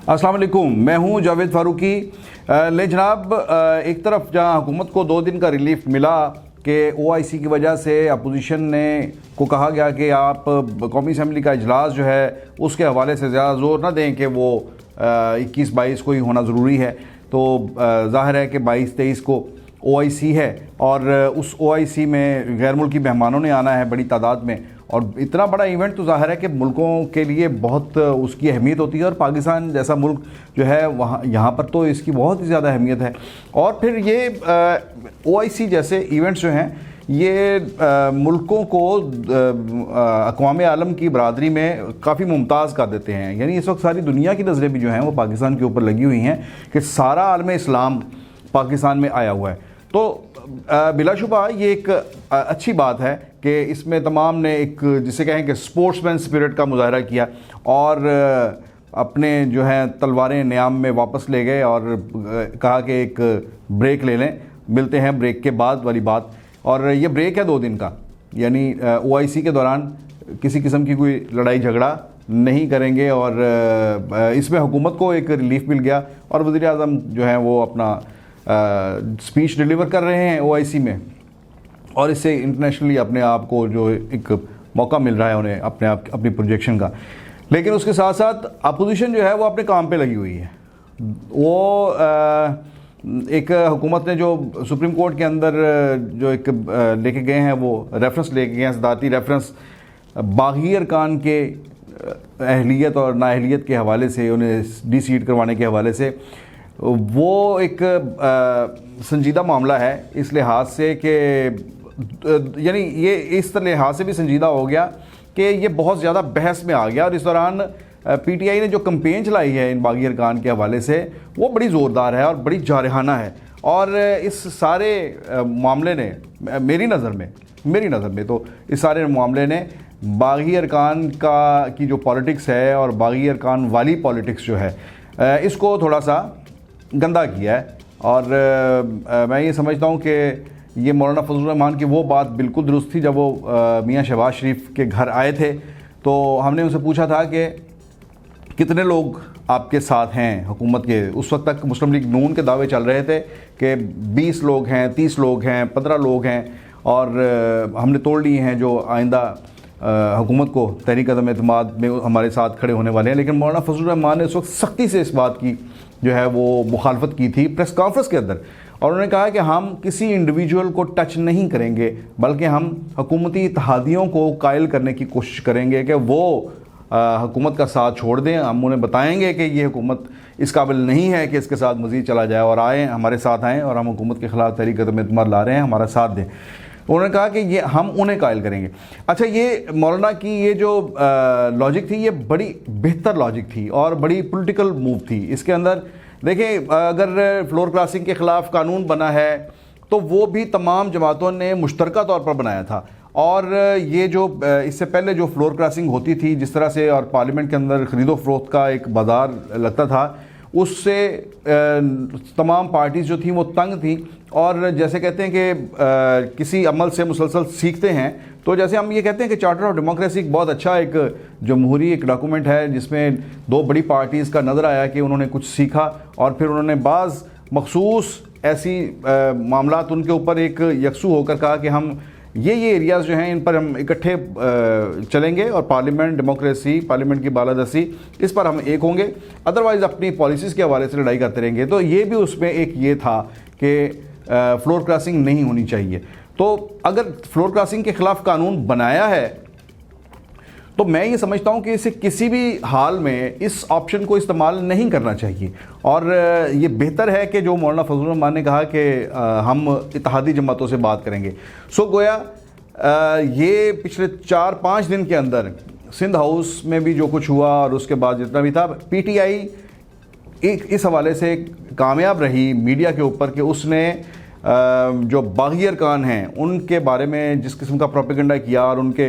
अस्सलाम वालेकुम, मैं हूं जावेद फारूकी। ले जनाब, एक तरफ जहां हुकूमत को 2 दिन का रिलीफ मिला कि OIC की वजह से अपोजिशन ने को कहा गया कि आप कौमी असम्बली का इजलास जो है उसके हवाले से ज़्यादा ज़ोर ना दें कि वो 21-22 को ही होना ज़रूरी है। तो ज़ाहिर है कि 22-23 को OIC है और उस OIC में गैर मुल्की मेहमानों ने आना है बड़ी तादाद में, और इतना बड़ा इवेंट तो ज़ाहिर है कि मुल्कों के लिए बहुत उसकी अहमियत होती है, और पाकिस्तान जैसा मुल्क जो है वहाँ यहाँ पर तो इसकी बहुत ही ज़्यादा अहमियत है। और फिर ये OIC जैसे इवेंट्स जो हैं ये मुल्कों को अक़वाम आलम की बरादरी में काफ़ी मुमताज़ कर देते हैं। यानी इस वक्त सारी दुनिया की नज़रें भी जो हैं वो पाकिस्तान के ऊपर लगी हुई हैं कि सारा आलम इस्लाम पाकिस्तान में आया हुआ है। तो बिलाशुबा ये एक अच्छी बात है कि इसमें तमाम ने एक जिसे कहें कि स्पोर्ट्समैन स्पिरिट का मुजाहरा किया और अपने जो है तलवारें न्याम में वापस ले गए और कहा कि एक ब्रेक ले लें, मिलते हैं ब्रेक के बाद वाली बात। और ये ब्रेक है 2 दिन का, यानी OIC के दौरान किसी किस्म की कोई लड़ाई झगड़ा नहीं करेंगे और इसमें हुकूमत को एक रिलीफ मिल गया और वज़ीर आज़म जो है वो अपना स्पीच डिलीवर कर रहे हैं OIC में, और इससे इंटरनेशनली अपने आप को जो एक मौका मिल रहा है उन्हें अपने आप अपनी प्रोजेक्शन का। लेकिन उसके साथ साथ अपोजिशन जो है वो अपने काम पे लगी हुई है। वो एक हुकूमत ने जो सुप्रीम कोर्ट के अंदर जो एक लेके गए हैं वो रेफरेंस लेके गए हैं, सदारती रेफरेंस बागी अरकान के अहलियत और नाअहलियत के हवाले से, उन्हें डी-सीट करवाने के हवाले से, वो एक संजीदा मामला है इस लिहाज से कि यानी ये इस लिहाज से भी संजीदा हो गया कि ये बहुत ज़्यादा बहस में आ गया। और इस दौरान PTI ने जो कैंपेन चलाई है इन बागी अरकान के हवाले से वो बड़ी ज़ोरदार है और बड़ी जारहाना है। और इस सारे मामले ने मेरी नज़र में तो इस सारे मामले ने बागी अरकान की जो पॉलिटिक्स है और बागी अरकान वाली पॉलिटिक्स जो है इसको थोड़ा सा गंदा किया है। और मैं ये समझता हूँ कि ये मौलाना फजलुर रहमान की वो बात बिल्कुल दुरुस्त थी। जब वो मियाँ शहबाज शरीफ के घर आए थे तो हमने उनसे पूछा था कि कितने लोग आपके साथ हैं हुकूमत के। उस वक्त तक मुस्लिम लीग नून के दावे चल रहे थे कि 20 लोग हैं, 30 लोग हैं, 15 लोग हैं, और हमने तोड़ लिए हैं जो आइंदा हुकूमत को तहरीक अदम एतमाद में हमारे साथ खड़े होने वाले हैं। लेकिन मौलाना फजलुर रहमान ने उस वक्त सख्ती से इस बात की जो है वो मुखालफत की थी प्रेस कॉन्फ्रेंस के अंदर, और उन्होंने कहा कि हम किसी इंडिविजुअल को टच नहीं करेंगे बल्कि हम हुकूमती इत्तेहादियों को कायल करने की कोशिश करेंगे कि वो हुकूमत का साथ छोड़ दें। हम उन्हें बताएंगे कि ये हुकूमत इस काबिल नहीं है कि इसके साथ मज़ीद चला जाए, और आएँ हमारे साथ आएँ और हम हुकूमत के ख़िलाफ़ तहरीक अदम एतमाद ला रहे हैं, हमारा साथ दें। उन्होंने कहा कि ये हम उन्हें कायल करेंगे। अच्छा, ये मौलाना की ये जो लॉजिक थी ये बड़ी बेहतर लॉजिक थी और बड़ी पॉलिटिकल मूव थी। इसके अंदर देखें, अगर फ्लोर क्रॉसिंग के ख़िलाफ़ कानून बना है तो वो भी तमाम जमातों ने मुश्तरका तौर पर बनाया था। और ये जो इससे पहले जो फ्लोर क्रॉसिंग होती थी जिस तरह से, और पार्लियामेंट के अंदर ख़रीदो फरोख्त का एक बाज़ार लगता था, उससे तमाम पार्टीज़ जो थी वो तंग थी। और जैसे कहते हैं कि किसी अमल से मुसलसल सीखते हैं, तो जैसे हम ये कहते हैं कि चार्टर ऑफ डेमोक्रेसी एक बहुत अच्छा एक जमहूरी एक डॉक्यूमेंट है जिसमें 2 बड़ी पार्टीज़ का नज़र आया कि उन्होंने कुछ सीखा और फिर उन्होंने बाज़ मखसूस ऐसी मामलात उनके ऊपर एक यकसू होकर कहा कि हम ये एरियाज़ जो हैं इन पर हम इकट्ठे चलेंगे और पार्लियामेंट डेमोक्रेसी, पार्लियामेंट की बालादस्ती, इस पर हम एक होंगे, अदरवाइज़ अपनी पॉलिसीज़ के हवाले से लड़ाई करते रहेंगे। तो ये भी उसमें एक ये था कि फ्लोर क्रॉसिंग नहीं होनी चाहिए। तो अगर फ्लोर क्रॉसिंग के ख़िलाफ़ कानून बनाया है तो मैं ये समझता हूँ कि इसे किसी भी हाल में इस ऑप्शन को इस्तेमाल नहीं करना चाहिए। और ये बेहतर है कि जो मौलाना फजलुर रहमान ने कहा कि हम इत्तेहादी जमातों से बात करेंगे। सो गोया ये पिछले 4-5 दिन के अंदर सिंध हाउस में भी जो कुछ हुआ और उसके बाद जितना भी था, PTI एक इस हवाले से कामयाब रही मीडिया के ऊपर कि उसने जो बागी अरकान हैं उनके बारे में जिस किस्म का प्रोपेगेंडा किया, और उनके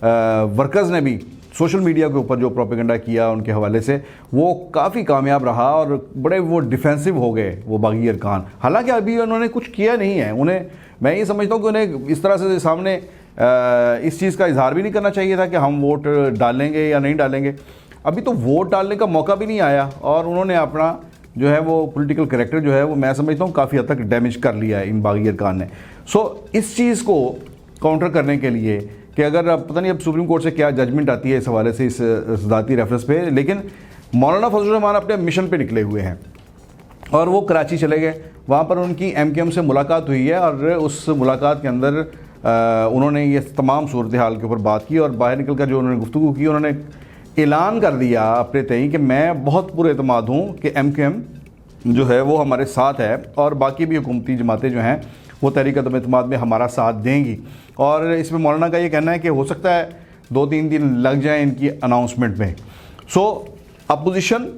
वर्कर्स ने भी सोशल मीडिया के ऊपर जो प्रोपेगेंडा किया उनके हवाले से, वो काफ़ी कामयाब रहा और बड़े वो डिफेंसिव हो गए वो बागी अरकान। हालांकि अभी उन्होंने कुछ किया नहीं है, उन्हें मैं ये समझता हूँ कि उन्हें इस तरह से सामने इस चीज़ का इजहार भी नहीं करना चाहिए था कि हम वोट डालेंगे या नहीं डालेंगे। अभी तो वोट डालने का मौका भी नहीं आया और उन्होंने अपना जो है वो पॉलिटिकल कैरेक्टर जो है वो मैं समझता हूँ काफ़ी हद तक डैमेज कर लिया है इन बागी अरकान ने। सो इस चीज़ को काउंटर करने के लिए कि अगर अब पता नहीं अब सुप्रीम कोर्ट से क्या जजमेंट आती है इस हवाले से, इस ज़ाती रेफरेंस पे, लेकिन मौलाना फजल रहमान अपने मिशन पे निकले हुए हैं और वो कराची चले गए। वहाँ पर उनकी MKM से मुलाकात हुई है और उस मुलाकात के अंदर उन्होंने ये तमाम सूरत हाल के ऊपर बात की और बाहर निकल कर जो उन्होंने गुफ्तगू की, उन्होंने ऐलान कर दिया अपने तय कि मैं बहुत पुरएतमाद हूँ कि MKM जो है वो हमारे साथ है और बाकी भी हुकूमती जमातें जो हैं वो तहरीक अदम एतमाद में हमारा साथ देंगी। और इसमें मौलाना का ये कहना है कि हो सकता है 2-3 दिन लग जाए इनकी अनाउंसमेंट में। सो अपोजिशन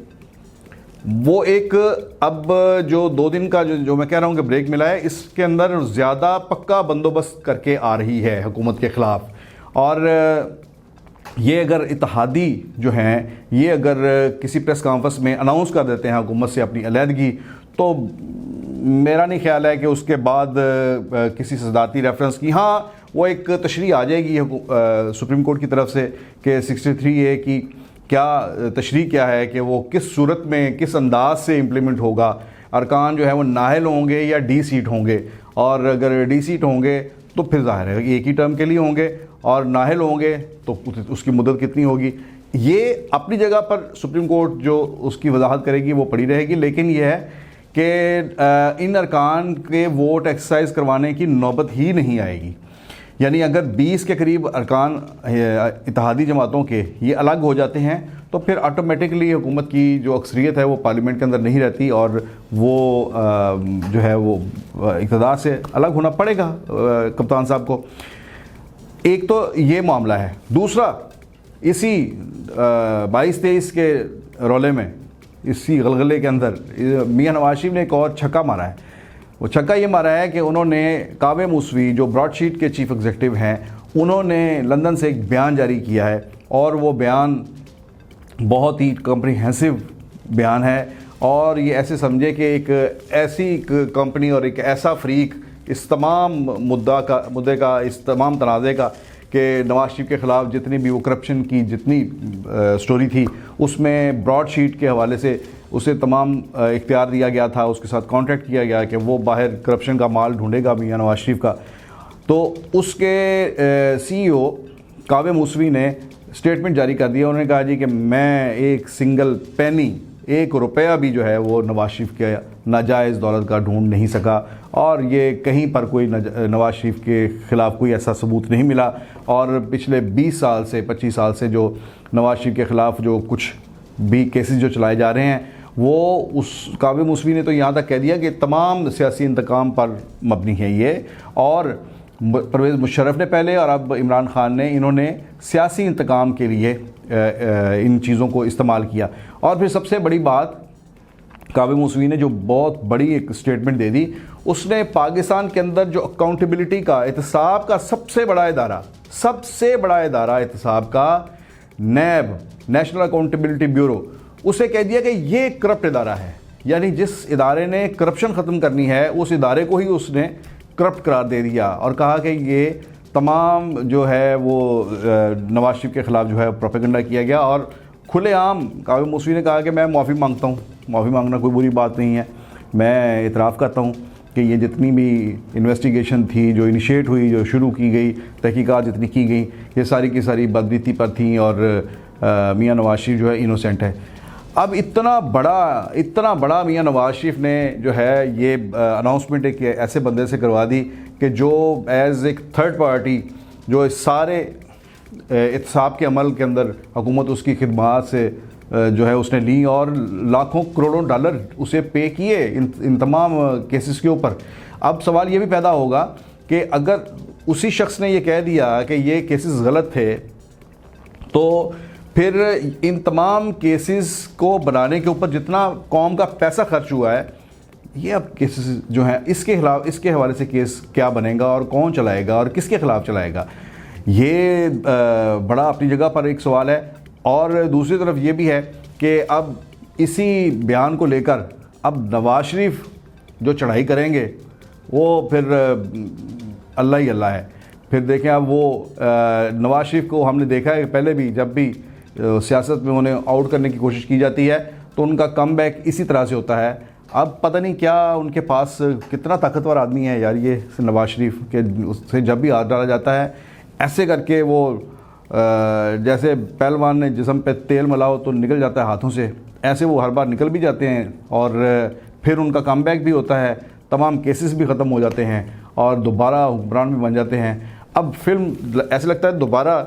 वो एक अब जो 2 दिन का जो मैं कह रहा हूँ कि ब्रेक मिला है, इसके अंदर ज़्यादा पक्का बंदोबस्त करके आ रही है हुकूमत के ख़िलाफ़। और ये अगर इत्तेहादी जो हैं ये अगर किसी प्रेस कॉन्फ्रेंस में अनाउंस कर देते हैं हुकूमत से अपनी अलहदगी, तो मेरा नहीं ख्याल है कि उसके बाद किसी सदाती रेफरेंस की हाँ वो एक तशरीह आ जाएगी सुप्रीम कोर्ट की तरफ से कि 63A की क्या तशरीह क्या है कि वो किस सूरत में किस अंदाज से इम्प्लीमेंट होगा। अरकान जो है वो नाहल होंगे या डी सीट होंगे, और अगर डी सीट होंगे तो फिर ज़ाहिर है कि एक ही टर्म के लिए होंगे और नाहल होंगे तो उसकी मुद्दत कितनी होगी। ये अपनी जगह पर सुप्रीम कोर्ट जो उसकी वजाहत करेगी वो पड़ी रहेगी, लेकिन यह है कि इन अरकान के वोट एक्सरसाइज करवाने की नौबत ही नहीं आएगी। यानी अगर 20 के करीब अरकान इत्तेहादी जमातों के ये अलग हो जाते हैं तो फिर ऑटोमेटिकली हुकूमत की जो अक्सरियत है वो पार्लियामेंट के अंदर नहीं रहती और वो जो है वो इक़्तिदार से अलग होना पड़ेगा कप्तान साहब को। एक तो ये मामला है। दूसरा, इसी 22-23 के रौले में, इसी गलगले के अंदर मियां नवाज शरीफ ने एक और छक्का मारा है। वो छक्का ये मारा है कि उन्होंने कावे मूसवी जो ब्रॉडशीट के चीफ एग्जीक्यूटिव हैं, उन्होंने लंदन से एक बयान जारी किया है और वो बयान बहुत ही कम्प्रिहेंसिव बयान है और ये ऐसे समझे कि एक ऐसी कंपनी और एक ऐसा फ्रीक इस तमाम मुद्दे का इस तमाम तनाज़े का कि नवाज शरीफ के ख़िलाफ़ जितनी भी वो करप्शन की जितनी स्टोरी थी उसमें ब्रॉडशीट के हवाले से उसे तमाम इख्तियार दिया गया था, उसके साथ कॉन्ट्रैक्ट किया गया कि वो बाहर करप्शन का माल ढूंढेगा मियां नवाज शरीफ का। तो उसके CEO कावे मूसवी ने स्टेटमेंट जारी कर दिया। उन्होंने कहा जी कि मैं एक सिंगल पेनी, 1 रुपया भी जो है वो नवाज शरीफ के नाजायज़ दौलत का ढूंढ नहीं सका और ये कहीं पर कोई नवाज शरीफ के ख़िलाफ़ कोई ऐसा सबूत नहीं मिला। और पिछले 20 साल से 25 साल से जो नवाज शरीफ के ख़िलाफ़ जो कुछ भी केसेस जो चलाए जा रहे हैं वो उस कावे मूसवी ने तो यहाँ तक कह दिया कि तमाम सियासी इंतकाम पर मबनी है ये, और परवेज़ मुशर्रफ ने पहले और अब इमरान खान ने इन्होंने सियासी इंतकाम के लिए इन चीज़ों को इस्तेमाल किया। और फिर सबसे बड़ी बात, कावे मूसवी ने जो बहुत बड़ी एक स्टेटमेंट दे दी, उसने पाकिस्तान के अंदर जो अकाउंटेबिलिटी का एहतसाब का सबसे बड़ा इदारा एहतसाब का नैब, नेशनल अकाउंटेबिलिटी ब्यूरो, उसे कह दिया कि ये करप्ट इदारा है। यानी जिस इदारे ने करप्शन ख़त्म करनी है उस इदारे को ही उसने करप्ट करार दे दिया और कहा कि ये तमाम जो है वो नवाज शरीफ के ख़िलाफ़ जो है प्रोपेगेंडा किया गया। और खुलेआम कावे मूसवी ने कहा कि मैं माफ़ी मांगता हूँ, माफ़ी मांगना कोई बुरी बात नहीं है, मैं इतराफ़ करता हूँ कि ये जितनी भी इन्वेस्टिगेशन थी जो इनिशिएट हुई, जो शुरू की गई, तहकीकात जितनी की गई, ये सारी की सारी बदनीति पर थी और मियां नवाज शरीफ जो है इनोसेंट है। अब इतना बड़ा मियां नवाज शरीफ ने जो है ये अनाउंसमेंट एक ऐसे बंदे से करवा दी कि जो एज़ एक थर्ड पार्टी जो इस सारे एहतसाब के अमल के अंदर हुकूमत उसकी खिदमात से जो है उसने ली और लाखों करोड़ों डॉलर उसे पे किए इन तमाम केसेस के ऊपर। अब सवाल ये भी पैदा होगा कि अगर उसी शख्स ने ये कह दिया कि ये केसेस गलत थे, तो फिर इन तमाम केसेस को बनाने के ऊपर जितना कौम का पैसा खर्च हुआ है, ये अब केसेस जो हैं इसके हवाले से केस क्या बनेगा और कौन चलाएगा और किसके ख़िलाफ़ चलाएगा, ये बड़ा अपनी जगह पर एक सवाल है। और दूसरी तरफ ये भी है कि अब इसी बयान को लेकर अब नवाज शरीफ जो चढ़ाई करेंगे वो फिर अल्लाह ही अल्लाह है। फिर देखें अब वो नवाज शरीफ को हमने देखा है पहले भी, जब भी सियासत में उन्हें आउट करने की कोशिश की जाती है, तो उनका कमबैक इसी तरह से होता है। अब पता नहीं क्या उनके पास कितना ताकतवर आदमी है यार ये नवाज शरीफ के, उससे जब भी हाथ डाला जाता है ऐसे करके वो जैसे पहलवान ने जिस्म पे तेल मलाओ तो निकल जाता है हाथों से, ऐसे वो हर बार निकल भी जाते हैं और फिर उनका कमबैक भी होता है, तमाम केसेस भी ख़त्म हो जाते हैं और दोबारा हुक्मरान भी बन जाते हैं। अब फिल्म ऐसे लगता है दोबारा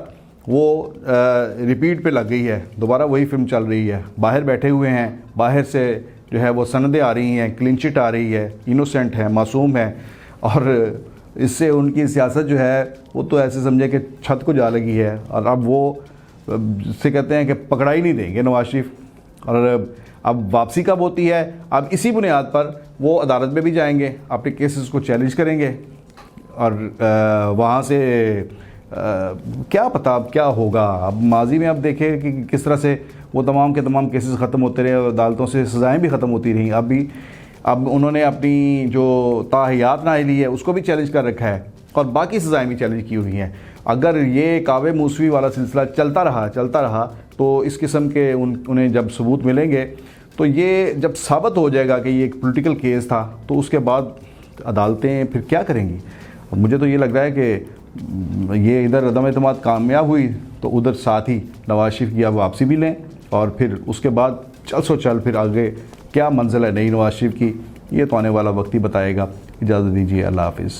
वो रिपीट पे लग गई है, दोबारा वही फिल्म चल रही है। बाहर बैठे हुए हैं, बाहर से जो है वो सनदें आ रही हैं, क्लीन चिट आ रही है, इनोसेंट है, मासूम है, और इससे उनकी सियासत जो है वो तो ऐसे समझे कि छत को जा लगी है। और अब वो जिससे कहते हैं कि पकड़ा ही नहीं देंगे नवाज शरीफ। और अब वापसी कब होती है, अब इसी बुनियाद पर वो अदालत में भी जाएंगे, अपने केसेस को चैलेंज करेंगे और वहाँ से क्या पता अब क्या होगा। अब माजी में अब देखें कि किस तरह से वो तमाम के तमाम केसेस ख़त्म होते रहे और अदालतों से सज़ाएँ भी ख़त्म होती रहीं। अब उन्होंने अपनी जो ताहियात नाअहली है उसको भी चैलेंज कर रखा है और बाकी सज़ाएँ भी चैलेंज की हुई हैं। अगर ये कावे मूसवी वाला सिलसिला चलता रहा तो इस किस्म के उन्हें जब सबूत मिलेंगे तो ये जब साबित हो जाएगा कि ये एक पॉलिटिकल केस था, तो उसके बाद अदालतें फिर क्या करेंगी। मुझे तो ये लग रहा है कि ये इधर अदम एतमाद कामयाब हुई तो उधर साथ ही नवाज शरीफ की अब वापसी भी लें और फिर उसके बाद चल फिर आगे क्या मंजिल है नई नवाज शरीफ की, ये तो आने वाला वक्त ही बताएगा। इजाज़त दीजिए, अल्लाह हाफिज़।